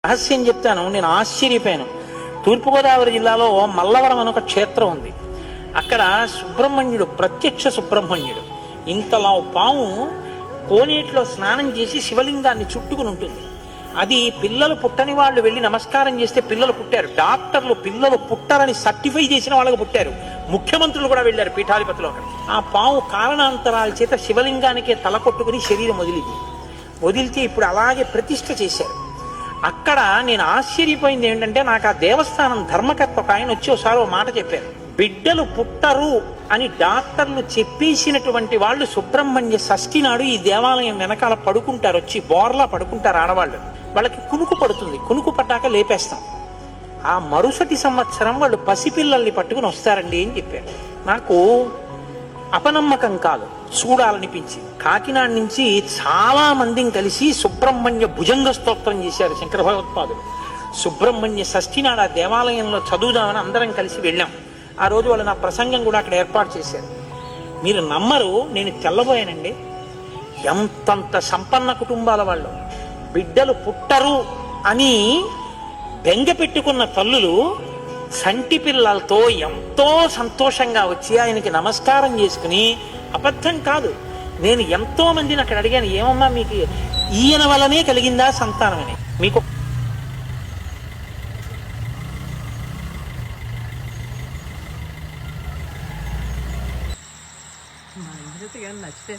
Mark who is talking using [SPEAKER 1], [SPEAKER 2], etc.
[SPEAKER 1] రహస్యం చెప్తాను, నేను ఆశ్చర్యపోయాను. తూర్పుగోదావరి జిల్లాలో మల్లవరం అని ఒక క్షేత్రం ఉంది. అక్కడ సుబ్రహ్మణ్యుడు, ప్రత్యక్ష సుబ్రహ్మణ్యుడు, ఇంతలా పాము కోనేటిలో స్నానం చేసి శివలింగాన్ని చుట్టుకుని ఉంటుంది. అది పిల్లలు పుట్టని వాళ్ళు వెళ్ళి నమస్కారం చేస్తే పిల్లలు పుట్టారు. డాక్టర్లు పిల్లలు పుట్టారని సర్టిఫై చేసిన వాళ్ళకి పుట్టారు. ముఖ్యమంత్రులు కూడా వెళ్ళారు పీఠాధిపతులు అక్కడ. ఆ పాము కారణాంతరాల చేత శివలింగానికే తల కొట్టుకుని శరీరం వదిలితే ఇప్పుడు అలాగే ప్రతిష్ఠ చేశారు. అక్కడ నేను ఆశ్చర్యపోయింది ఏంటంటే, నాకు ఆ దేవస్థానం ధర్మకర్త ఒక ఆయన వచ్చి ఒకసారి ఒక మాట చెప్పారు. బిడ్డలు పుట్టరు అని డాక్టర్లు చెప్పేసినటువంటి వాళ్ళు సుబ్రహ్మణ్య షష్ఠి నాడు ఈ దేవాలయం వెనకాల పడుకుంటారు, వచ్చి బోర్లా పడుకుంటారు ఆడవాళ్ళు. వాళ్ళకి కునుకు పడుతుంది, కునుకు పట్టాక లేపేస్తాం. ఆ మరుసటి సంవత్సరం వాళ్ళు పసిపిల్లల్ని పట్టుకుని వస్తారండి అని చెప్పారు. నాకు అపనమ్మకం కాదు, చూడాలనిపించి కాకినాడ నుంచి చాలా మందిని కలిసి సుబ్రహ్మణ్య భుజంగ స్తోత్రం చేశారు శంకర భగవత్పాదులు. సుబ్రహ్మణ్య షష్ఠి నాడు ఆ దేవాలయంలో చదువుదామని అందరం కలిసి వెళ్ళాం. ఆ రోజు వాళ్ళు నా ప్రసంగం కూడా అక్కడ ఏర్పాటు చేశారు. మీరు నమ్మరు, నేను తెల్లబోయానండి. ఎంతంత సంపన్న కుటుంబాల వాళ్ళు బిడ్డలు పుట్టరు అని బెంగ పెట్టుకున్న తల్లులు సంటి పిల్లలతో ఎంతో సంతోషంగా వచ్చి ఆయనకి నమస్కారం చేసుకుని, అబద్ధం కాదు, నేను ఎంతో మందిని అక్కడ అడిగాను, ఏమమ్మా మీకు ఈయన వల్లనే కలిగిందా సంతానం అని. మీకు
[SPEAKER 2] నచ్చితే